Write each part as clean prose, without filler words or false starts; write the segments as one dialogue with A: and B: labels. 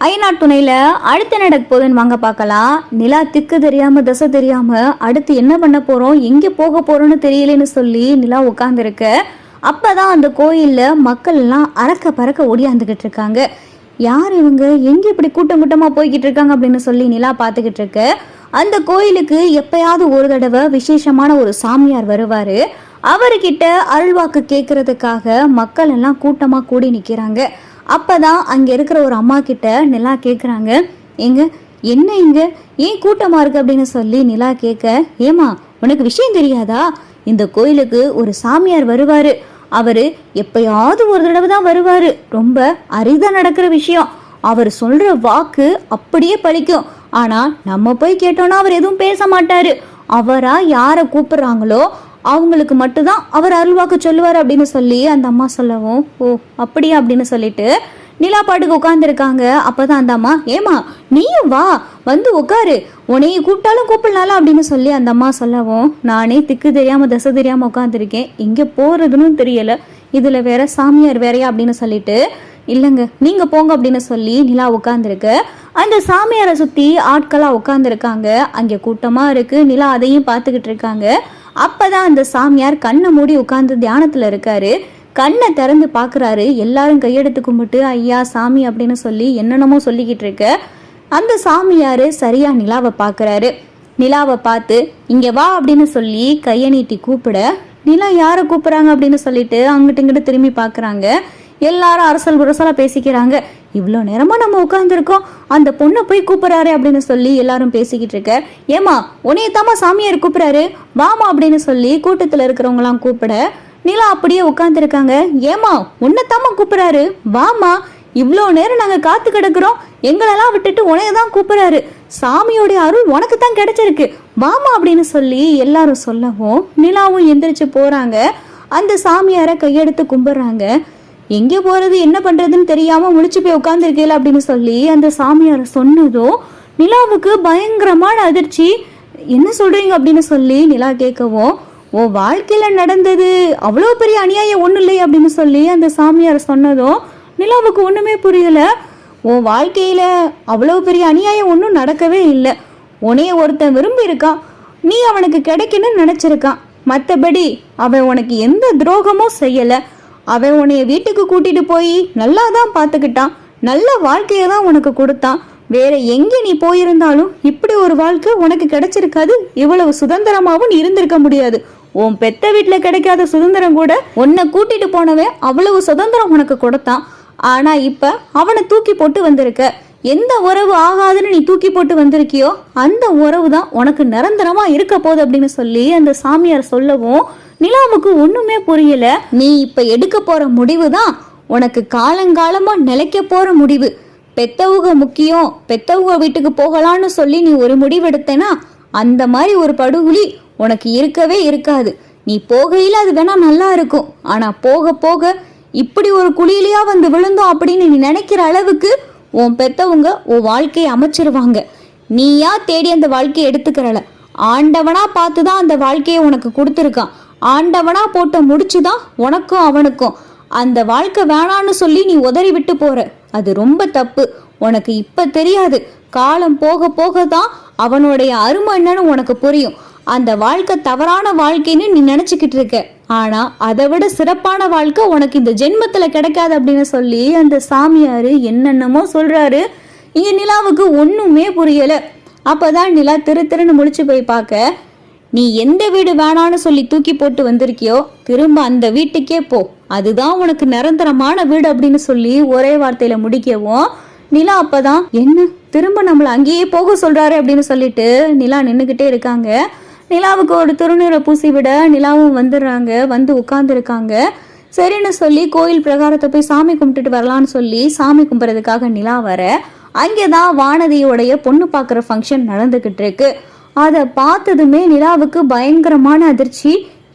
A: ஐநாட் துணையில அடுத்து நடக்க போகுதுன்னு வாங்க பார்க்கலாம். நிலா திக்கு தெரியாம தசை தெரியாம அடுத்து என்ன பண்ண போறோம், எங்க போக போறோம்னு தெரியலன்னு சொல்லி நிலா உட்காந்துருக்க. அப்பதான் அந்த கோயில்ல மக்கள் எல்லாம் அறக்க பறக்க ஓடியாந்துகிட்டு இருக்காங்க. யார் இவங்க, எங்க இப்படி கூட்டம் கூட்டமா போய்கிட்டு இருக்காங்க அப்படின்னு சொல்லி நிலா பார்த்துக்கிட்டு இருக்க. அந்த கோயிலுக்கு எப்பயாவது ஒரு தடவை விசேஷமான ஒரு சாமியார் வருவாரு. அவர்கிட்ட அருள்வாக்கு கேட்கறதுக்காக மக்கள் எல்லாம் கூட்டமா கூடி நிக்கிறாங்க. அப்பதான் அங்க இருக்கிற ஒரு அம்மா கிட்ட நிலா கேக்குறாங்க, எங்க என்ன இங்க ஏன் கூட்டமா இருக்கு அப்படின்னு சொல்லி நிலா கேட்க, ஏமா உனக்கு விஷயம் தெரியாதா, இந்த கோயிலுக்கு ஒரு சாமியார் வருவாரு, அவரு எப்பயாவது ஒரு தடவை தான் வருவாரு, ரொம்ப அரிதா நடக்கிற விஷயம், அவர் சொல்ற வாக்கு அப்படியே பலிக்கும், ஆனா நம்ம போய் கேட்டோம்னா அவர் எதுவும் பேச மாட்டாரு, அவரா யாரை கூப்பிடுறாங்களோ அவங்களுக்கு மட்டும்தான் அவர் அருள்வாக்கு சொல்லுவார் அப்படின்னு சொல்லி அந்த அம்மா சொல்லவும், ஓ அப்படியா அப்படின்னு சொல்லிட்டு நிலா பாட்டுக்கு உட்காந்துருக்காங்க. அப்பதான் அந்த அம்மா, ஏமா நீயும் வா வந்து உட்காரு, உன்னைய கூப்பிட்டாலும் கூப்பிடலாம் அப்படின்னு சொல்லி அந்த அம்மா சொல்லவும், நானே திக்கு தெரியாம தசை தெரியாம உட்காந்துருக்கேன், எங்க போறதுன்னு தெரியல, இதுல வேற சாமியார் வேறையா அப்படின்னு சொல்லிட்டு, இல்லைங்க நீங்க போங்க அப்படின்னு சொல்லி நிலா உட்காந்துருக்கு. அந்த சாமியாரை சுத்தி ஆட்களா உட்காந்துருக்காங்க. அங்க கூட்டமா இருக்கு. நிலா அதையும் பார்த்துக்கிட்டு இருக்காங்க. அப்பதான் அந்த சாமியார் கண்ணை மூடி உட்கார்ந்து தியானத்துல இருக்காரு. கண்ணை திறந்து பாக்குறாரு. எல்லாரும் கையெடுத்து கும்பிட்டு ஐயா சாமி அப்படின்னு சொல்லி என்னென்னமோ சொல்லிக்கிட்டு இருக்க. அந்த சாமியாரு சரியா நிலாவை பாக்குறாரு. நிலாவை பார்த்து இங்க வா அப்படின்னு சொல்லி கையை நீட்டி கூப்பிட, நிலா யாரை கூப்பிடுறாங்க அப்படின்னு சொல்லிட்டு அங்கிட்டு இங்கிட்டு திரும்பி பாக்குறாங்க. எல்லாரும் அரசல் புரசலா பேசிக்கிறாங்க. இவ்வளோ நேரமா நம்ம உட்காந்துருக்கோம், அந்த பொண்ணை போய் கூப்பிடுறாரு அப்படின்னு சொல்லி எல்லாரும் பேசிக்கிட்டு இருக்க. ஏமா உன்னையத்தாமா சாமியார் கூப்பிடுறாரு, வாமா அப்படின்னு சொல்லி கூட்டத்துல இருக்கிறவங்களாம் கூப்பிட, நிலா அப்படியே உட்காந்துருக்காங்க. ஏமா உன்னைத்தாமா கூப்பிடுறாரு, வாமா, இவ்வளோ நேரம் நாங்க காத்து கிடக்குறோம், எங்களெல்லாம் விட்டுட்டு உன்னையதான் கூப்பிடுறாரு, சாமியோடைய அருள் உனக்கு தான் கிடைச்சிருக்கு, வாமா அப்படின்னு சொல்லி எல்லாரும் சொல்லவும் நிலாவும் எந்திரிச்சு போறாங்க. அந்த சாமியாரை கையெடுத்து கும்பிடுறாங்க. எங்க போறது என்ன பண்றதுன்னு தெரியாம முழிச்சு போய் உட்காந்துருக்கீல அப்படின்னு சொல்லி அந்த சாமியார் சொன்னதும் நிலாவுக்கு பயங்கரமான அதிர்ச்சி. என்ன சொல்றீங்க அப்படின்னு சொல்லி நிலா கேட்கவும், ஓ வாழ்க்கையில நடந்தது அவ்வளோ பெரிய அநியாயம் ஒன்றும் இல்லை அப்படின்னு சொல்லி அந்த சாமியார் சொன்னதும் நிலாவுக்கு ஒண்ணுமே புரியல. உன் வாழ்க்கையில அவ்வளோ பெரிய அநியாயம் ஒன்றும் நடக்கவே இல்லை, உன்னைய ஒருத்தன் விரும்பி இருக்கான், நீ அவனுக்கு கிடைக்கணும்னு நினைச்சிருக்கான், மற்றபடி அவன் உனக்கு எந்த துரோகமும் செய்யல, அவன் உன்னைய வீட்டுக்கு கூட்டிட்டு போய் நல்லா தான் பார்த்துக்கிட்டான், நல்ல வாழ்க்கையை தான் உனக்கு கொடுத்தான், வேற எங்க நீ போயிருந்தாலும் இப்படி ஒரு வாழ்க்கை உனக்கு கிடைச்சிருக்காது, இவ்வளவு சுதந்திரமாவும் நீ இருந்திருக்க முடியாது, உன் பெத்த வீட்டுல கிடைக்காத சுதந்திரம் கூட உன்னை கூட்டிட்டு போனவன் அவ்வளவு சுதந்திரம் உனக்கு கொடுத்தான், ஆனா இப்ப அவனை தூக்கி போட்டு வந்திருக்க, எந்த உறவு ஆகாதுன்னு நீ தூக்கி போட்டு வந்திருக்கியோ அந்த உறவு தான் உனக்கு நிரந்தரமா இருக்க போகுது அப்படின்னு சொல்லி அந்த சாமியார் சொல்லவும் நிலாவுக்கு ஒண்ணுமே புரியல. நீ இப்ப எடுக்க போற முடிவு தான் உனக்கு காலங்காலமா நிலைக்க போற முடிவு, பெத்தவுக முக்கியம், பெத்தவுக வீட்டுக்கு போகலான்னு சொல்லி நீ ஒரு முடிவு எடுத்தேன்னா அந்த மாதிரி ஒரு படுகுழி உனக்கு இருக்கவே இருக்காது, நீ போகையில அது வேணா நல்லா இருக்கும், ஆனா போக போக இப்படி ஒரு குழியிலையா வந்து விழுந்தோம் அப்படின்னு நீ நினைக்கிற அளவுக்கு உன் பெத்தவங்க உன் வாழ்க்கையை அமைச்சிருவாங்க, நீயா தேடி அந்த வாழ்க்கையை எடுத்துக்கிறல, ஆண்டவனா பார்த்துதான் அந்த வாழ்க்கையை உனக்கு கொடுத்துருக்கான், ஆண்டவனா போட்ட முடிச்சுதான் உனக்கும் அவனுக்கும், அந்த வாழ்க்கை வேணான்னு சொல்லி நீ உதறி விட்டு போற, அது ரொம்ப தப்பு, உனக்கு இப்ப தெரியாது, காலம் போக போக தான் அவனுடைய அருமை என்னன்னு உனக்கு புரியும், அந்த வாழ்க்கை தவறான வாழ்க்கைன்னு நீ நினைச்சுக்கிட்டு இருக்க, ஆனா அதை விட சிறப்பான வாழ்க்கை உனக்கு இந்த ஜென்மத்துல கிடைக்காது அப்படின்னு சொல்லி அந்த சாமியாரு என்னென்னமோ சொல்றாரு. இங்க நிலாவுக்கு ஒண்ணுமே புரியல. அப்பதான் நிலா திருன்னு முழிச்சு போய் பார்க்க, நீ எந்த வீடு வேணான்னு சொல்லி தூக்கி போட்டு வந்திருக்கியோ திரும்ப அந்த வீட்டுக்கே போ, அதுதான் உனக்கு நிரந்தரமான வீடு அப்படின்னு சொல்லி ஒரே வார்த்தையில முடிக்கவும் நிலா அப்பதான் என்ன திரும்ப நம்மள அங்கேயே போக சொல்றாரு அப்படின்னு சொல்லிட்டு நிலா நின்னுகிட்டே இருக்காங்க. நிலாவுக்கு ஒரு திருநீரை பூசி விட நிலாவும் வந்துடுறாங்க. வந்து உட்கார்ந்து இருக்காங்க. சரின்னு சொல்லி கோயில் பிரகாரத்தை போய் சாமி கும்பிட்டுட்டு வரலான்னு சொல்லி சாமி கும்பிட்றதுக்காக நிலா வர, அங்கேதான் வானதியோடைய பொண்ணு பார்க்குற ஃபங்க்ஷன் நடந்துகிட்டு இருக்கு. அதை பார்த்ததுமே நிலாவுக்கு பயங்கரமான அதிர்ச்சி.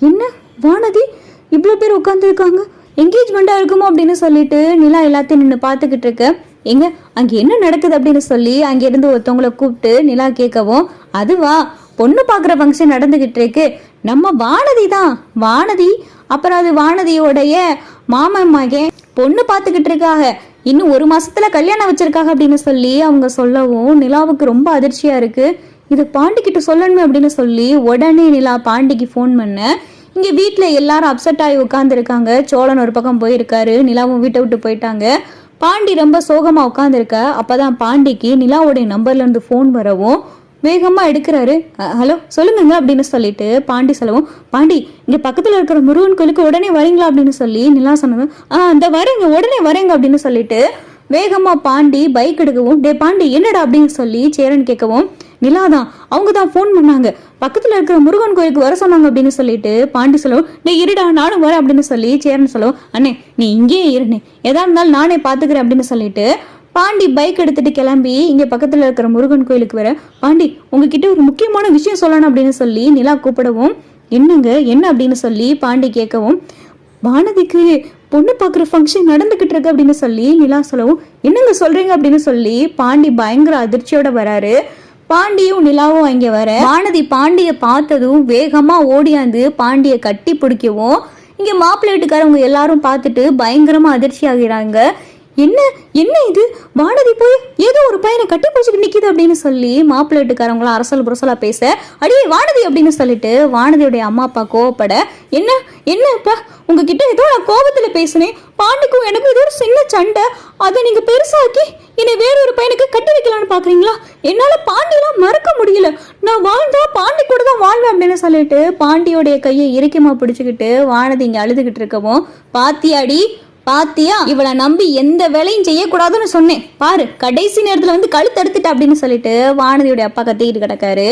A: என்ன வானதி இவ்வளோ பேர் உட்காந்துருக்காங்க, என்கேஜ்மெண்ட்டாக இருக்குமோ அப்படின்னு சொல்லிட்டு நிலா எல்லாத்தையும் நின்று பார்த்துக்கிட்டு இருக்க. எங்க அங்கே என்ன நடக்குது அப்படின்னு சொல்லி அங்கேருந்து ஒருத்தவங்களை கூப்பிட்டு நிலா கேட்கவும், அதுவா பொண்ணு பார்க்குற ஃபங்க்ஷன் நடந்துகிட்டு இருக்கு, நம்ம வானதி தான், வானதி, அப்புறம் அது வானதியோடைய மாமன் மகன் பொண்ணு பார்த்துக்கிட்டு இருக்காங்க, இன்னும் 1 மாசத்துல கல்யாணம் வச்சிருக்காங்க அப்படின்னு சொல்லி அவங்க சொல்லவும் நிலாவுக்கு ரொம்ப அதிர்ச்சியா இருக்கு. இது பாண்டிக்கிட்ட சொல்லணுமே அப்படின்னு சொல்லி உடனே நிலா பாண்டிக்கு ஃபோன் பண்ண இங்க வீட்டுல எல்லாரும் அப்செட் ஆகி உட்காந்துருக்காங்க. சோழன் ஒரு பக்கம் போயிருக்காரு, நிலாவும் வீட்டை விட்டு போயிட்டாங்க. பாண்டி ரொம்ப சோகமா உட்காந்துருக்க. அப்பதான் பாண்டிக்கு நிலாவுடைய நம்பர்ல இருந்து ஃபோன் வரவும் வேகமா எடுக்கிறாரு. ஹலோ சொல்லுங்க அப்படின்னு சொல்லிட்டு பாண்டி சொல்லவும், பாண்டி இங்க பக்கத்துல இருக்கிற முருகன் கோயிலுக்கு உடனே வரீங்களா அப்படின்னு சொல்லி நிலா சொன்னது. இந்த வரேங்க, உடனே வரேங்க அப்படின்னு சொல்லிட்டு வேகமா பாண்டி பைக் எடுக்கவும், டே பாண்டி என்னடா அப்படின்னு சொல்லி சேரன் கேட்கவும், நிலாதான் அவங்க தான் ஃபோன் பண்ணாங்க, பக்கத்துல இருக்கிற முருகன் கோயிலுக்கு வர சொன்னாங்க அப்படின்னு சொல்லிட்டு பாண்டி சொல்லவும், டே இருடா நானும் வரேன் அப்படின்னு சொல்லி சேரன் சொல்லவும், அண்ணே நீ இங்கேயே இருண்ணே, எதா இருந்தாலும் நானே பாத்துக்கிறேன் அப்படின்னு சொல்லிட்டு பாண்டி பைக் எடுத்துட்டு கிளம்பி இங்க பக்கத்துல இருக்கிற முருகன் கோயிலுக்கு வர, பாண்டி உங்ககிட்ட ஒரு முக்கியமான விஷயம் சொல்லணும் அப்படின்னு சொல்லி நிலா கூப்பிடவும், என்னங்க என்ன அப்படின்னு சொல்லி பாண்டி கேட்கவும், வானதிக்கு பொண்ணு பார்க்குற ஃபங்க்ஷன் நடந்துகிட்டு இருக்கு அப்படின்னு சொல்லி நிலா சொல்லவும், என்னங்க சொல்றீங்க அப்படின்னு சொல்லி பாண்டி பயங்கர அதிர்ச்சியோட வராரு. பாண்டியும் நிலாவும் அங்க வர வானதி பாண்டிய பார்த்ததும் வேகமா ஓடியாந்து பாண்டிய கட்டி பிடிக்கவும் இங்க மாப்பிள்ளை வீட்டுக்காரவங்க எல்லாரும் பார்த்துட்டு பயங்கரமா அதிர்ச்சி ஆகிறாங்க. என்ன என்ன இது, வானதி போய் ஏதோ ஒரு பையனை கட்டி பிடிச்சிட்டு நிக்குது அப்படின்னு சொல்லி மாப்பிள்ளை வீட்டுக்காரவங்களாம் அரசல் புரசலா பேச, அடியே வானதி அப்படின்னு சொல்லிட்டு வானதியுடைய அம்மா அப்பா கோவப்பட, என்னப்பா உங்ககிட்ட ஏதோ நான் கோபத்துல பேசினேன், பாண்டிக்கும் எனக்கும் ஏதோ ஒரு சின்ன சண்டை, அதை நீங்க பெருசாக்கி என்னை வேறொரு பையனுக்கு கட்டி வைக்கலான்னு பாக்குறீங்களா? என்னால பாண்டியெல்லாம் மறக்க முடியல, நான் வாழ்ந்தா பாண்டி கூட தான் வாழ்வேன் அப்படின்னு சொல்லிட்டு பாண்டியோடைய கையை இறுக்கமா பிடிச்சுக்கிட்டு வானதி இங்க அழுதுகிட்டு இருக்கவும், பாத்தியா இவளை நம்பி எந்த வேலையும் செய்யக்கூடாதுன்னு சொன்னேன் பாரு, கடைசி நேரத்துல வந்து கழுத்தெடுத்துட்ட அப்படின்னு சொல்லிட்டு வானதியோட அப்பா கத்திக்கிட்டு கிடக்காரு.